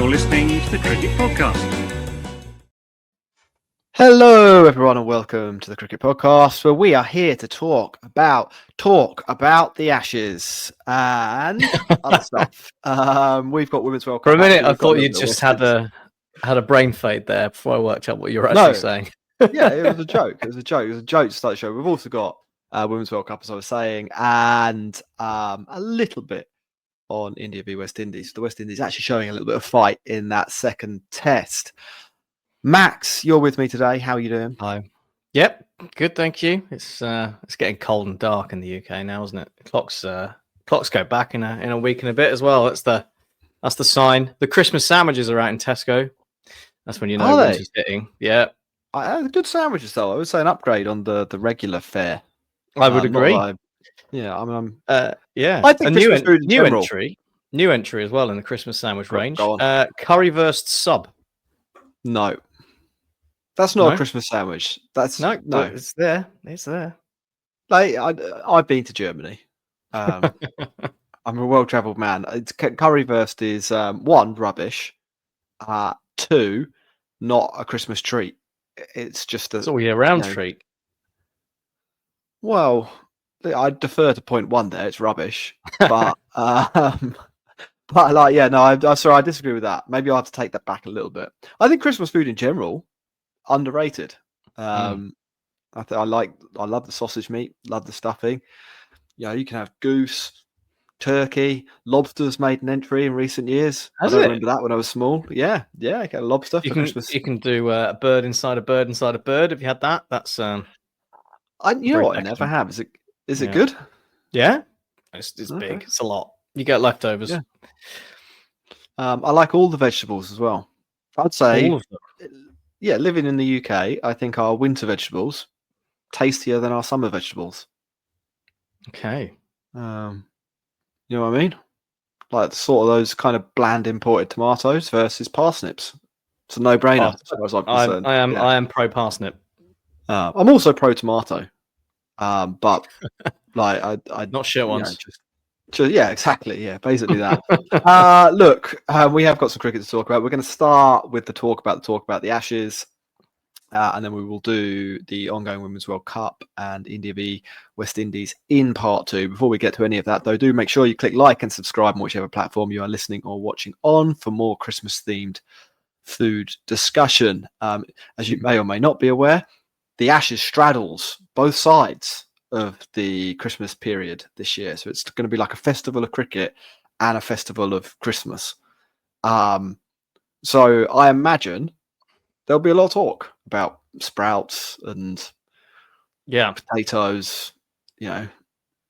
You're listening to the Cricket Podcast. Hello, everyone, and welcome to the Cricket Podcast, where we are here to talk about the Ashes and other stuff. We've got Women's World Cup. For a minute, actually, I thought you just had a brain fade there before I worked out what you were actually saying. Yeah, it was a joke. It was a joke to start the show. We've also got Women's World Cup, as I was saying, and a little bit on India v West Indies. The West Indies actually showing a little bit of fight in that second test. Max, you're with me today. How are you doing? Hi. Yep, good, thank you. It's getting cold and dark in the UK now, isn't it? Clocks go back in a week and a bit as well. That's the sign. The Christmas sandwiches are out in Tesco. That's when you know winter's hitting. Yeah. Good sandwiches though. I would say an upgrade on the regular fare. I would agree. Yeah, I think Christmas food in general. New entry as well in the Christmas sandwich range. Currywurst sub. No, that's not a Christmas sandwich. That's no. It's there. It's there. Like I've been to Germany. I'm a well-travelled man. Currywurst is one, rubbish. Two, not a Christmas treat. It's just it's all year round treat. Well, I defer to point one there. It's rubbish, but I'm sorry, I disagree with that. Maybe I'll have to take that back a little bit. I think Christmas food in general underrated. I love the sausage meat, love the stuffing. You can have goose, turkey, lobster's made an entry in recent years. I remember that when I was small. Yeah, get a lobster for Christmas. You can do a bird inside a bird inside a bird. Have you had that? That's you know what? I never have. Is it good? Yeah, it's big. It's a lot. You get leftovers. Yeah. I like all the vegetables as well. I'd say, all of them. Yeah, living in the UK, I think our winter vegetables tastier than our summer vegetables. Okay. You know what I mean? Like sort of those kind of bland imported tomatoes versus parsnips. It's a no-brainer as far as I'm concerned. I am pro parsnip. I'm also pro tomato. But like I not sure ones. Yeah, exactly. Yeah, basically that. Look, we have got some cricket to talk about. We're going to start with the talk about the Ashes, and then we will do the ongoing Women's World Cup and India v West Indies in part 2. Before we get to any of that, though, do make sure you click like and subscribe on whichever platform you are listening or watching on for more Christmas-themed food discussion. As you may or may not be aware, the Ashes straddles both sides of the Christmas period this year, so it's going to be like a festival of cricket and a festival of Christmas. So I imagine there'll be a lot of talk about sprouts and potatoes,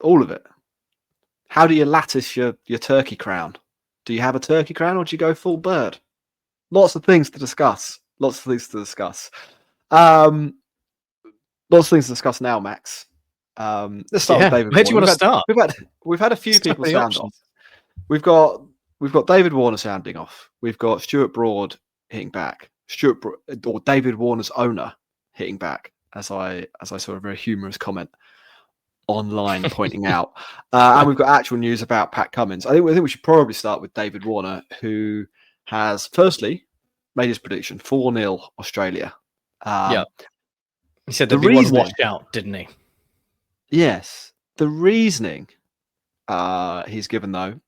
all of it. How do you lattice your turkey crown? Do you have a turkey crown or do you go full bird? Lots of things to discuss. Lots of things to discuss now, Max. Let's start with David. Where do you want to start? We've had a few people sound off. We've got David Warner sounding off. We've got Stuart Broader hitting back. Or David Warner's owner hitting back, as I saw a very humorous comment online pointing out. And we've got actual news about Pat Cummins. I think we should probably start with David Warner, who has firstly made his prediction 4-0 Australia. He said there'd be one washed out, didn't he? Yes. The reasoning he's given, though,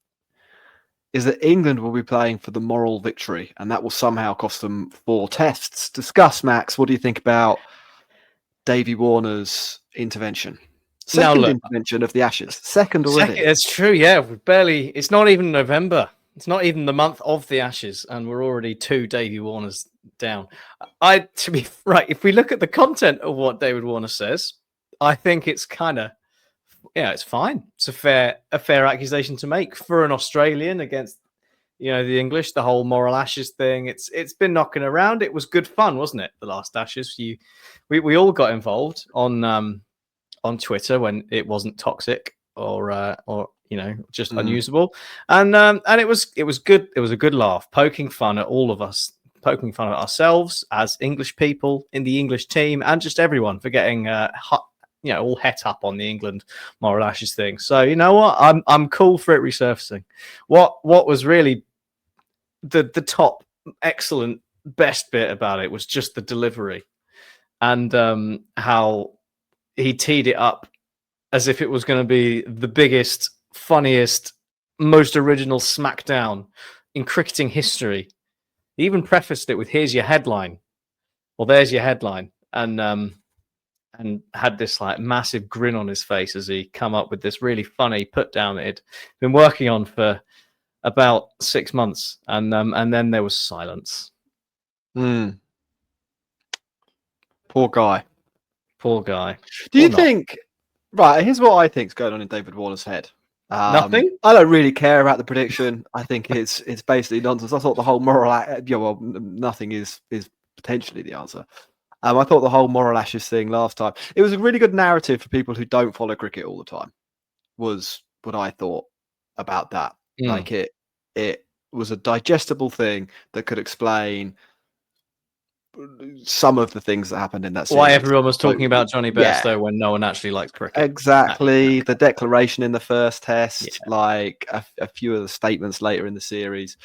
is that England will be playing for the moral victory, and that will somehow cost them 4 tests. Discuss, Max. What do you think about Davey Warner's intervention? Second intervention of the Ashes. Second already. It's true, yeah. It's not even November. It's not even the month of the Ashes, and we're already 2 Davey Warners down. If we look at the content of what David Warner says, I think it's kind of, it's fine. It's a fair accusation to make for an Australian against, the English. The whole moral Ashes thing. It's been knocking around. It was good fun, wasn't it? The last Ashes, we all got involved on Twitter when it wasn't toxic or just unusable, and it was good. It was a good laugh, poking fun at all of us. Poking fun at ourselves as English people in the English team, and just everyone for getting all het up on the England moral Ashes thing. So you know what, I'm cool for it resurfacing. What was really the top excellent best bit about it was just the delivery, and how he teed it up as if it was going to be the biggest, funniest, most original smackdown in cricketing history. He even prefaced it with "Here's your headline," or "There's your headline," and had this like massive grin on his face as he come up with this really funny put down that he'd been working on for about 6 months, and then there was silence. Poor guy. Poor guy. Do you think? Right, here's what I think's going on in David Warner's head. Nothing. I don't really care about the prediction. I think it's basically nonsense. I thought the whole nothing is potentially the answer. I thought the whole moral ashes thing last time. It was a really good narrative for people who don't follow cricket all the time. Was what I thought about that. Like it was a digestible thing that could explain some of the things that happened in that series. Why everyone was talking about Johnny Bairstow when no one actually liked cricket. Exactly. The declaration in the first test, like a few of the statements later in the series.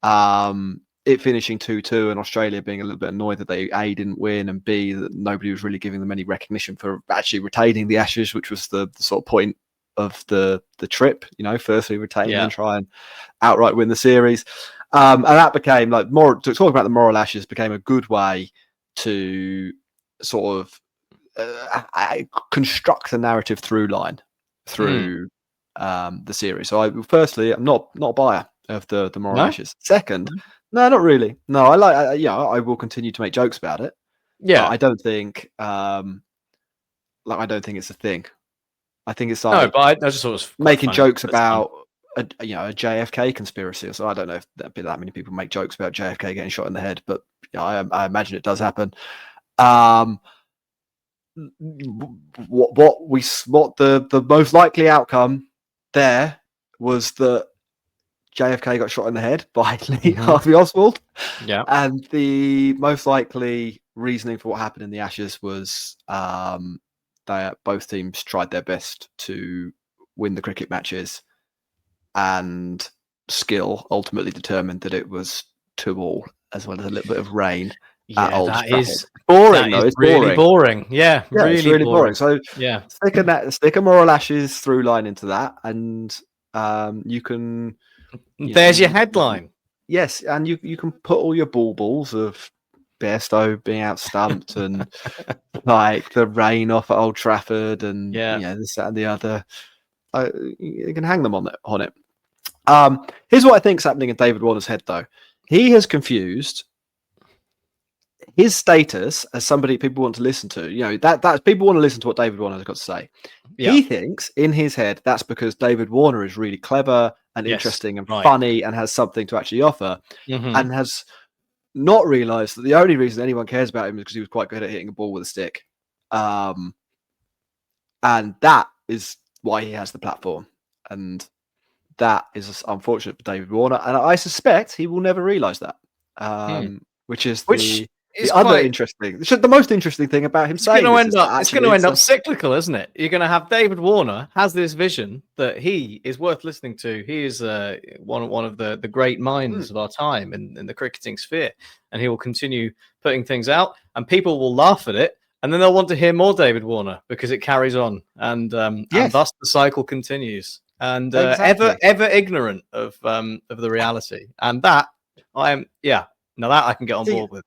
It finishing 2-2 and Australia being a little bit annoyed that they A, didn't win, and B, that nobody was really giving them any recognition for actually retaining the Ashes, which was the sort of point of the trip, firstly retain and try and outright win the series. And that became like to talk about the moral ashes became a good way to sort of construct a narrative through line through the series. So I'm not a buyer of the moral ashes. Second, no, not really. No, I will continue to make jokes about it. Yeah, I don't think I don't think it's a thing. I think it's like but I just thought it was making jokes about a JFK conspiracy. So I don't know if that many people make jokes about JFK getting shot in the head, but I imagine it does happen. What the most likely outcome there was that JFK got shot in the head by Lee Harvey Oswald. Yeah, and the most likely reasoning for what happened in the Ashes was that both teams tried their best to win the cricket matches, and skill ultimately determined that it was 2-2, as well as a little bit of rain. Yeah, that is boring though. It's really boring. Yeah, it's really boring. So yeah, stick a moral ashes through line into that, and you can. There's your headline. Yes, and you can put all your balls of Bairstow being out stumped and like the rain off at Old Trafford and this, that, and the other. You can hang them on it. Here's what I think's happening in David Warner's head, though. He has confused his status as somebody people want to listen to. That people want to listen to what David Warner has got to say. Yeah. He thinks in his head that's because David Warner is really clever and interesting and funny and has something to actually offer, and has not realised that the only reason anyone cares about him is because he was quite good at hitting a ball with a stick, and that is why he has the platform, and that is unfortunate for David Warner, and I suspect he will never realise that, which is the most interesting thing about him saying it's going to end up cyclical, isn't it? You're going to have David Warner has this vision that he is worth listening to. He is one of the great minds of our time in the cricketing sphere, and he will continue putting things out, and people will laugh at it, and then they'll want to hear more David Warner because it carries on, and thus the cycle continues, and ever ignorant of the reality, and that now that I can get on board with.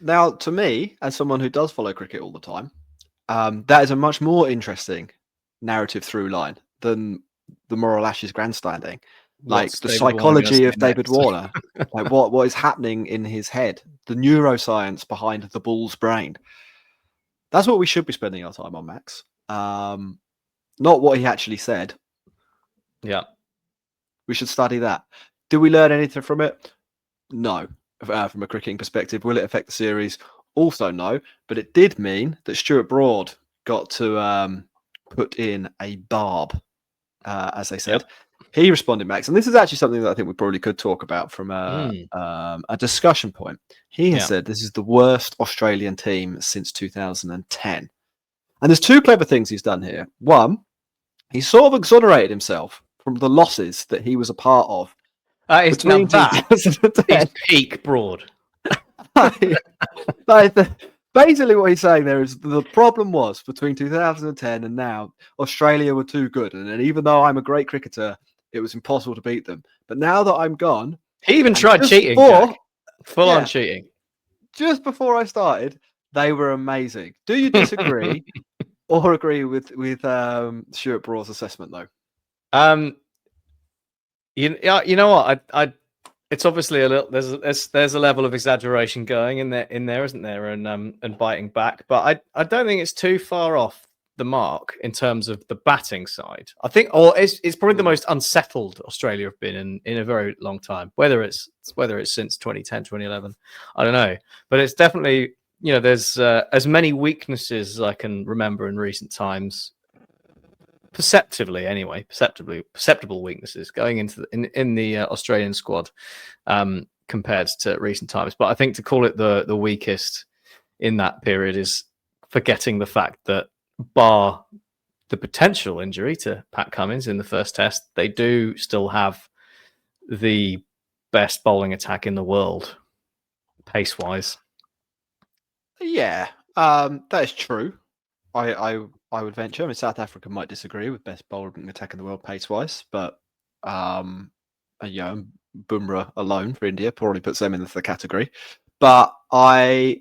Now, to me, as someone who does follow cricket all the time, that is a much more interesting narrative through line than the moral ashes grandstanding. Like the psychology of David Warner, like what is happening in his head, the neuroscience behind the bull's brain. That's what we should be spending our time on, Max. Not what he actually said. Yeah. We should study that. Did we learn anything from it? No. From a cricketing perspective, will it affect the series? Also no, but it did mean that Stuart Broad got to put in a barb, as they said. Yep. He responded, Max, and this is actually something that I think we probably could talk about from a discussion point. He has said this is the worst Australian team since 2010. And there's two clever things he's done here. One, he sort of exonerated himself from the losses that he was a part of Now between that 2010. is peak Broad. Basically, what he's saying there is the problem was between 2010 and now, Australia were too good, and even though I'm a great cricketer, it was impossible to beat them. But now that I'm gone, He even and tried just cheating, before- Jack. Full on yeah. cheating. just before I started, they were amazing. Do you disagree or agree with Stuart Broader's assessment though? You know what? It's obviously a little. There's a level of exaggeration going in there, isn't there? And biting back, but I don't think it's too far off the mark in terms of the batting side. I think, or it's probably the most unsettled Australia have been in a very long time. Whether it's since 2010, 2011, I don't know, but it's definitely, there's as many weaknesses as I can remember in recent times. Perceptible weaknesses going into in the Australian squad compared to recent times. But I think to call it the weakest in that period is forgetting the fact that, bar the potential injury to Pat Cummins in the first test, they do still have the best bowling attack in the world, pace wise. Yeah, that is true. I would venture. I mean, South Africa might disagree with best bowling attack in the world pace wise, but Bumrah alone for India probably puts them in the category. But I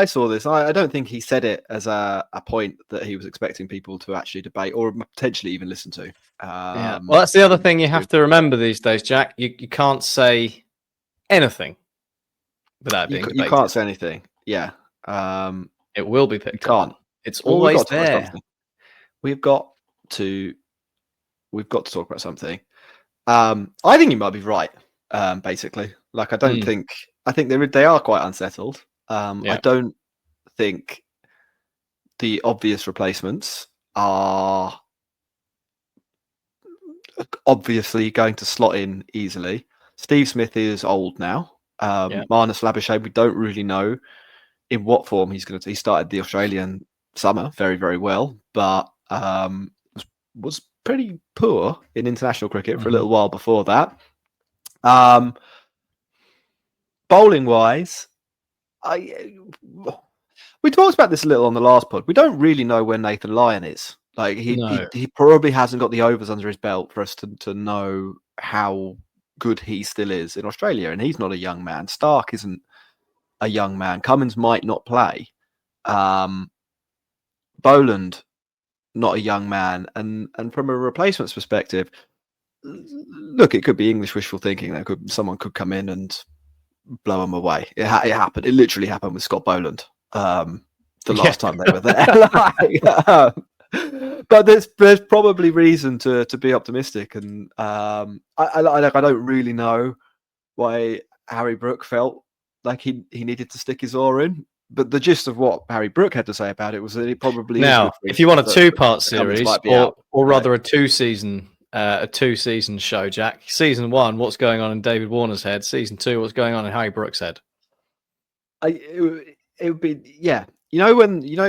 saw this. I don't think he said it as a point that he was expecting people to actually debate or potentially even listen to. Yeah. Well, that's the other thing you have to remember these days, Jack. You can't say anything without being debated. You can't say anything. Yeah. It will be picked up. It's always there. We've got to talk about something. I think you might be right. Basically, like I think they are quite unsettled. I don't think the obvious replacements are obviously going to slot in easily. Steve Smith is old now. Marnus Labuschagne, we don't really know in what form he's going to. He started the Australian summer very, very well, but was pretty poor in international cricket for a little while before that. Bowling wise, we talked about this a little on the last pod. We don't really know where Nathan Lyon is. Like he probably hasn't got the overs under his belt for us to know how good he still is in Australia, and he's not a young man. Stark isn't a young man. Cummins might not play. Boland, not a young man, and from a replacements perspective, look, it could be English wishful thinking. Someone could come in and blow him away. It happened. It literally happened with Scott Boland the last time they were there. But there's probably reason to be optimistic, and I don't really know why Harry Brook felt like he needed to stick his oar in. But the gist of what Harry Brook had to say about it was that it probably is good for if you want a two-part series, or rather a two-season show, Jack. Season 1, what's going on in David Warner's head? Season 2, what's going on in Harry Brook's head? It would be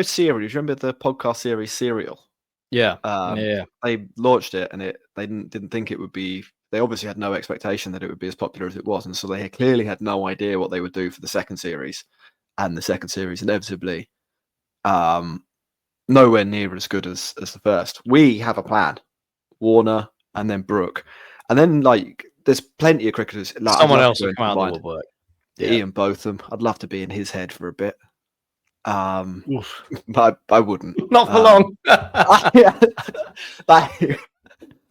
series. Remember the podcast series Serial? Yeah, They launched it, and they didn't think it would be. They obviously had no expectation that it would be as popular as it was, and so they clearly had no idea what they would do for the second series. And the second series, inevitably, nowhere near as good as the first. We have a plan: Warner, and then Brook, and then there's plenty of cricketers. Someone else will come out of the woodwork. Ian Botham. I'd love to be in his head for a bit. But I wouldn't. Not for long.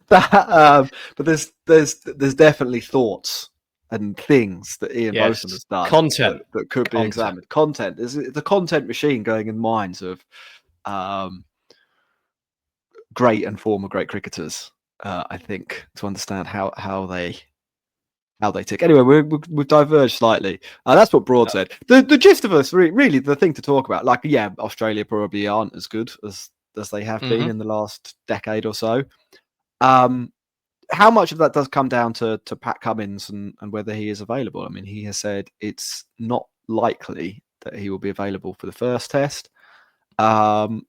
But there's definitely thoughts and things that Ian Botham has done. Content that could be examined. Content. There's the content machine going in minds of great and former great cricketers. I think to understand how they tick. Anyway, we've diverged slightly. That's what Broad said. The gist of us, really, the thing to talk about. Australia probably aren't as good as they have been in the last decade or so. How much of that does come down to Pat Cummins and whether he is available? I mean, he has said it's not likely that he will be available for the first test. How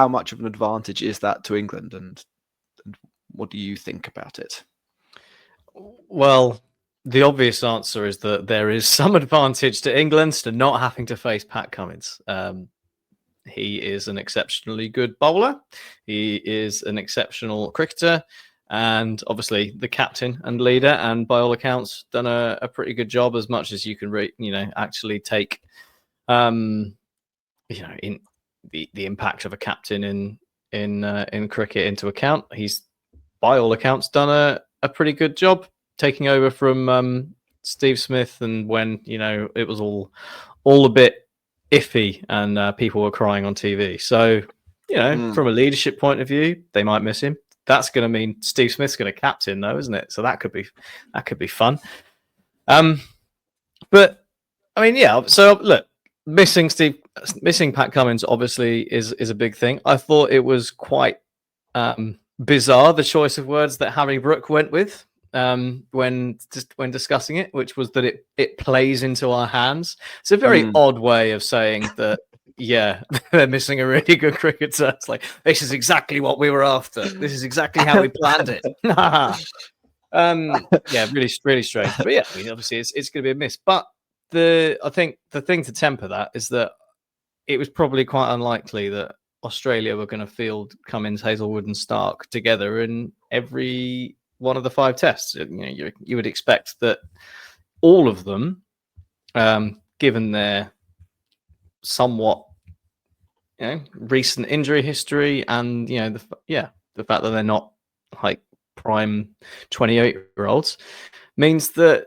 much of an advantage is that to England, and what do you think about it? Well, the obvious answer is that there is some advantage to England to not having to face Pat Cummins. He is an exceptionally good bowler. He is an exceptional cricketer, and obviously the captain and leader. And by all accounts, done a pretty good job, as much as you can, actually take, in the impact of a captain in cricket into account. He's, by all accounts, done a pretty good job taking over from Steve Smith, and when it was all a bit iffy and people were crying on TV. So from a leadership point of view, they might miss him. That's going to mean Steve Smith's going to captain, though, isn't it? So that could be fun. But I mean, yeah. So look, missing Pat Cummins obviously is a big thing. I thought it was quite bizarre, the choice of words that Harry Brook went with when discussing it, which was that it plays into our hands. It's a very odd way of saying that. Yeah, they're missing a really good cricketer. It's like, this is exactly what we were after. This is exactly how we planned it. Yeah, really strange. But yeah, I mean, obviously it's going to be a miss. But I think the thing to temper that is that it was probably quite unlikely that Australia were going to field Cummins, Hazelwood, and Stark together in every one of the 5 tests. You would expect that all of them, given their somewhat recent injury history and the fact that they're not like prime 28-year-olds, means that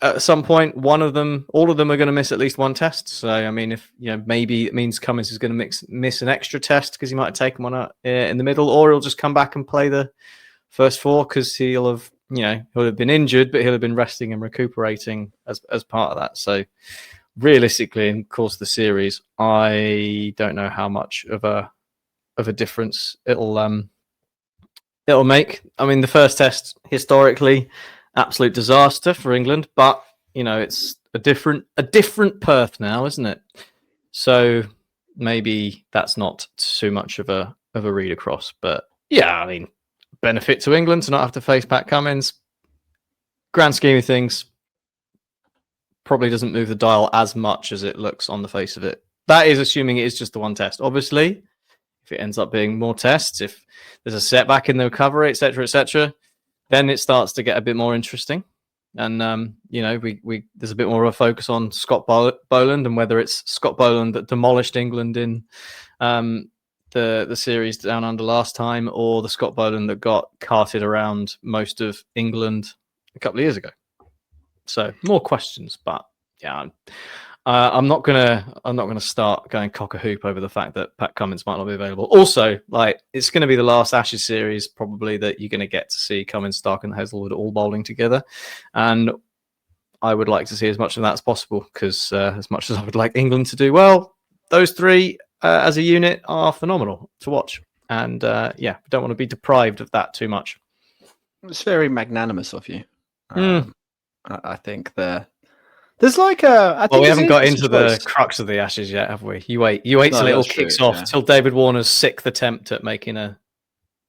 at some point all of them are going to miss at least one test. So I mean, if maybe it means Cummins is going to miss an extra test because he might have taken one out in the middle, or he'll just come back and play the first 4 because he'll have been injured, but he'll have been resting and recuperating as part of that. So realistically, in the course of the series, I don't know how much of a difference it'll make. I mean, the first test historically, absolute disaster for England, but it's a different Perth now, isn't it? So maybe that's not too much of a read across. But yeah, I mean, benefit to England to not have to face Pat Cummins. Grand scheme of things, probably doesn't move the dial as much as it looks on the face of it. That is assuming it is just the one test. Obviously, if it ends up being more tests, if there's a setback in the recovery, etc., then it starts to get a bit more interesting. And there's a bit more of a focus on Scott Boland and whether it's Scott Boland that demolished England in the series down under last time, or the Scott Boland that got carted around most of England a couple of years ago. So more questions, but yeah, I'm not gonna start going cock a hoop over the fact that Pat Cummins might not be available. Also, like, it's going to be the last Ashes series probably that you're going to get to see Cummins, Stark, and Hazelwood all bowling together, and I would like to see as much of that as possible, because as much as I would like England to do well, those 3 as a unit are phenomenal to watch, and we don't want to be deprived of that too much. It's very magnanimous of you. I think there's like a. We haven't got into the crux of the Ashes yet, have we? You wait till it all kicks off, till David Warner's 6th attempt at making a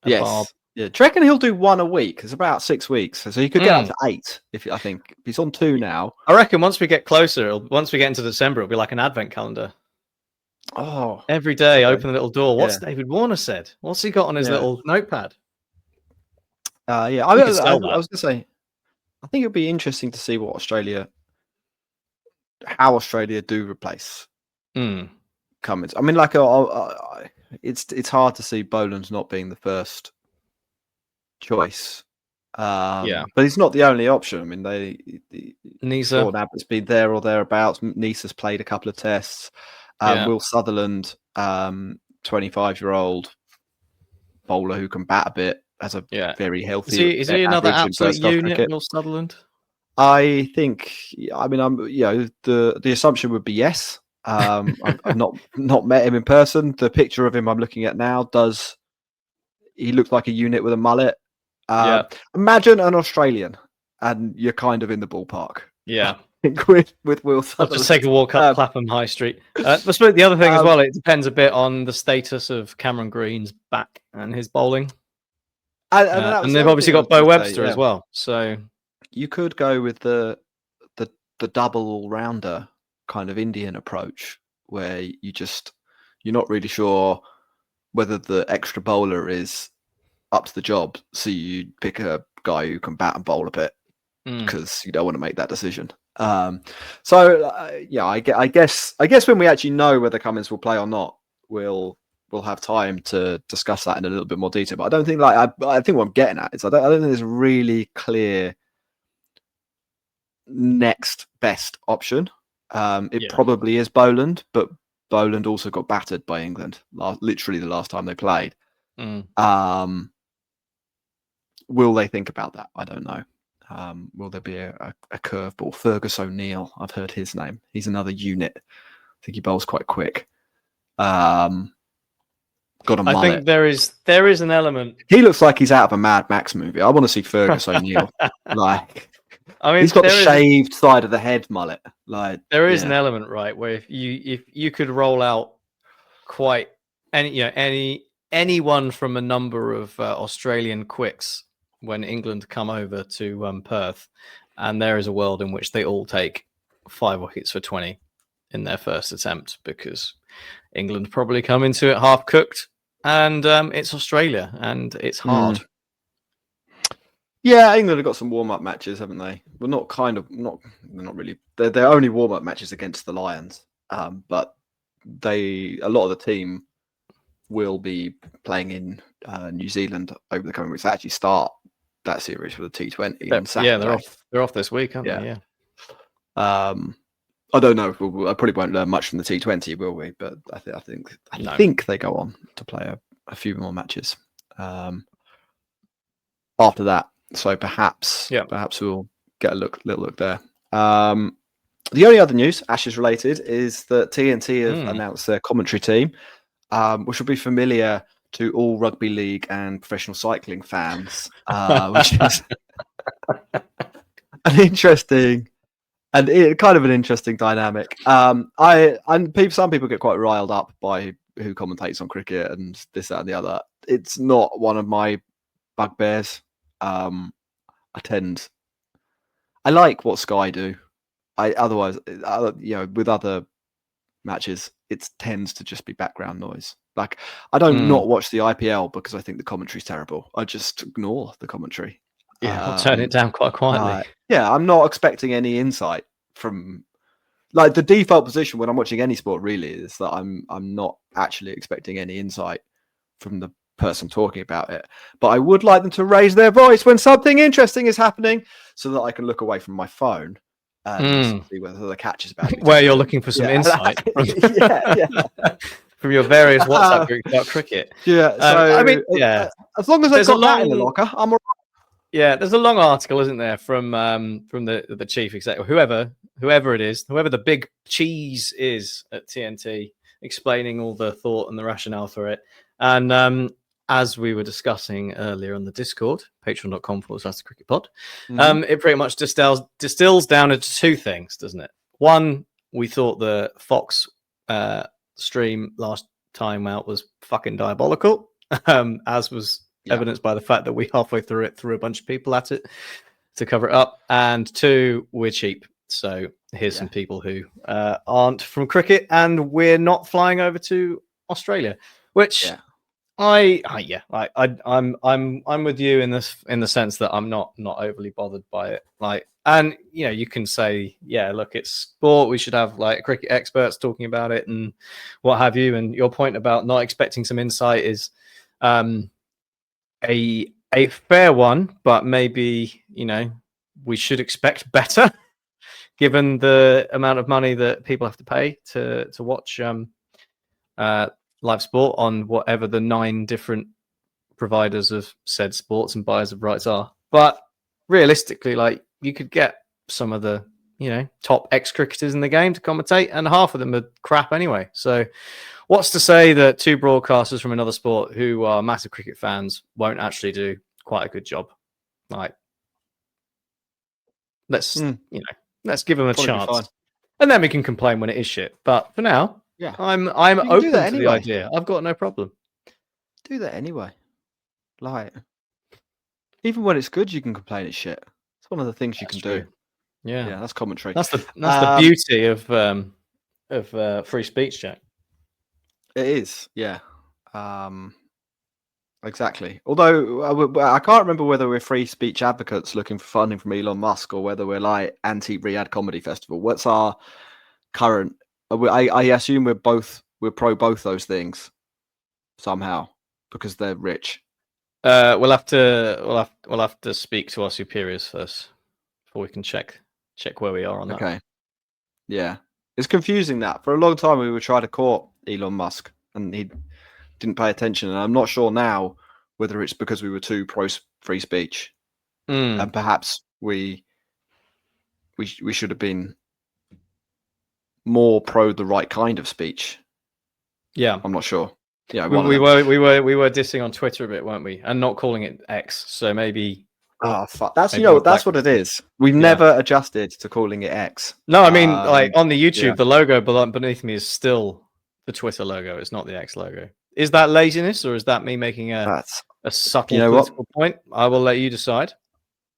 barb. Yeah, do you reckon he'll do 1 a week? It's about 6 weeks, so he could get up to 8. I think he's on 2 now. I reckon once we get closer, once we get into December, it'll be like an advent calendar. Oh, every day, open the little door. What's David Warner said? What's he got on his little notepad? I was going to say, I think it'd be interesting to see how Australia do replace Cummins. I mean, like, it's hard to see Boland not being the first choice. But he's not the only option. I mean, Nisa, Sean Abbott's been there or thereabouts. Nisa's played a couple of tests. Will Sutherland, 25-year-old bowler who can bat a bit, has a very healthy. Is he another absolute unit, Will Sutherland? I think. I mean, the assumption would be yes. I've not met him in person. The picture of him I'm looking at now he looks like a unit with a mullet. Imagine an Australian, and you're kind of in the ballpark. Yeah. with Will Sutherland. I'll just take a walk up Clapham High Street. I suppose the other thing as well, it depends a bit on the status of Cameron Green's back and his bowling. And they've obviously got Bo Webster as well. So you could go with the double all rounder kind of Indian approach, where you're not really sure whether the extra bowler is up to the job, so you pick a guy who can bat and bowl a bit because you don't want to make that decision. Yeah, I guess when we actually know whether Cummins will play or not, we'll have time to discuss that in a little bit more detail. But I don't think I think what I'm getting at is I don't think there's a really clear next best option. It probably is Boland, but Boland also got battered by England literally the last time they played. Will they think about that? I don't know. Will there be a curveball? Fergus O'Neill, I've heard his name. He's another unit. I think he bowls quite quick. Got a mullet. I think there is an element. He looks like he's out of a Mad Max movie. I want to see Fergus O'Neill. I mean, he's got the shaved side of the head mullet. There is an element, right, where if you could roll out quite anyone from a number of Australian quicks when England come over to Perth, and there is a world in which they all take 5 wickets for 20 in their first attempt, because England probably come into it half cooked, and it's Australia and it's hard. Yeah, England have got some warm-up matches, haven't they? Well, they're not really. They're only warm-up matches against the Lions, but a lot of the team will be playing in New Zealand over the coming weeks. They actually start that series for the T20 on Saturday. Yeah, they're off this week, aren't they? Yeah. I don't know if I probably won't learn much from the T20, will we? But I think they go on to play a few more matches after that. So perhaps we'll get a little look there. The only other news, Ashes related, is that TNT have announced their commentary team, which will be familiar to all rugby league and professional cycling fans, which is an interesting kind of an interesting dynamic. Some people get quite riled up by who commentates on cricket and this, that, and the other. It's not one of my bugbears. I like what Sky do. Otherwise, with other matches, it tends to just be background noise. Like, I don't not watch the IPL because I think the commentary's terrible. I just ignore the commentary. Yeah, I'll turn it down quite quietly. I'm not expecting any insight from, like, the default position when I'm watching any sport really is that I'm not actually expecting any insight from the person talking about it, but I would like them to raise their voice when something interesting is happening so that I can look away from my phone and see whether the catch is about where you're looking for some insight from your various WhatsApp groups about cricket. As long as I've got that in the locker, I'm all right. Yeah, there's a long article, isn't there, from the chief executive, whoever it is, whoever the big cheese is at TNT, explaining all the thought and the rationale for it. And as we were discussing earlier on the Discord, patreon.com/cricketpod, it pretty much distills down into 2 things, doesn't it? One, we thought the Fox stream last time out was fucking diabolical, as was evidenced by the fact that we halfway through it threw a bunch of people at it to cover it up. And 2, we're cheap. So here's some people who aren't from cricket, and we're not flying over to Australia, which I'm with you in the sense that I'm not overly bothered by it. Like, and you can say, look, it's sport. We should have like cricket experts talking about it and what have you. And your point about not expecting some insight is a fair one, but maybe we should expect better given the amount of money that people have to pay to watch live sport on whatever the 9 different providers of said sports and buyers of rights are. But realistically, like, you could get some of the top ex-cricketers in the game to commentate, and half of them are crap anyway. So what's to say that 2 broadcasters from another sport who are massive cricket fans won't actually do quite a good job? Like, let's give them a chance, and then we can complain when it is shit. But for now, I'm open to the idea. I've got no problem. Do that anyway. Like, even when it's good, you can complain it's shit. It's one of the things you can do. Yeah, Yeah, that's commentary. that's the beauty of free speech, Jack. It is, yeah. Exactly. Although I can't remember whether we're free speech advocates looking for funding from Elon Musk or whether we're like anti-Riyadh Comedy Festival. What's our current? I assume we're pro both those things somehow because they're rich. We'll have to speak to our superiors first before we can check where we are on that. Okay. Yeah, it's confusing that for a long time we were trying to court Elon Musk and he didn't pay attention, and I'm not sure now whether it's because we were too pro free speech, and perhaps we should have been more pro the right kind of speech. Yeah, I'm not sure. Yeah, we were dissing on Twitter a bit, weren't we? And not calling it X. So maybe. Oh fuck! That's that's what it is. We've never adjusted to calling it X. No, I mean like on the YouTube, the logo beneath me is still the Twitter logo. It's not the X logo. Is that laziness or is that me making a subtle political point? I will let you decide.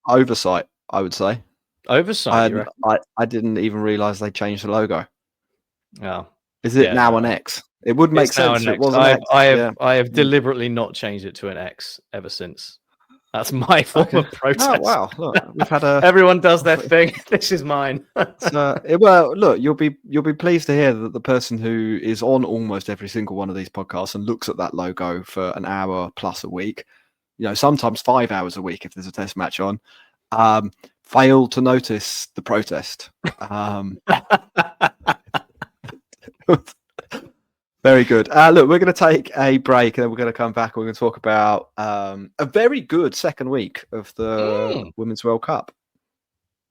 Oversight, I would say. Oversight. I didn't even realize they changed the logo. Oh. Is it now an X? It would make sense. It was an X. I have deliberately not changed it to an X ever since. That's my form of protest. Oh wow! Look, we've had everyone does their thing. This is mine. Well, look, you'll be pleased to hear that the person who is on almost every single one of these podcasts and looks at that logo for an hour plus a week, sometimes 5 hours a week if there's a test match on, failed to notice the protest. Very good. Look, we're going to take a break and then we're going to come back and we're going to talk about a very good second week of the Women's World Cup.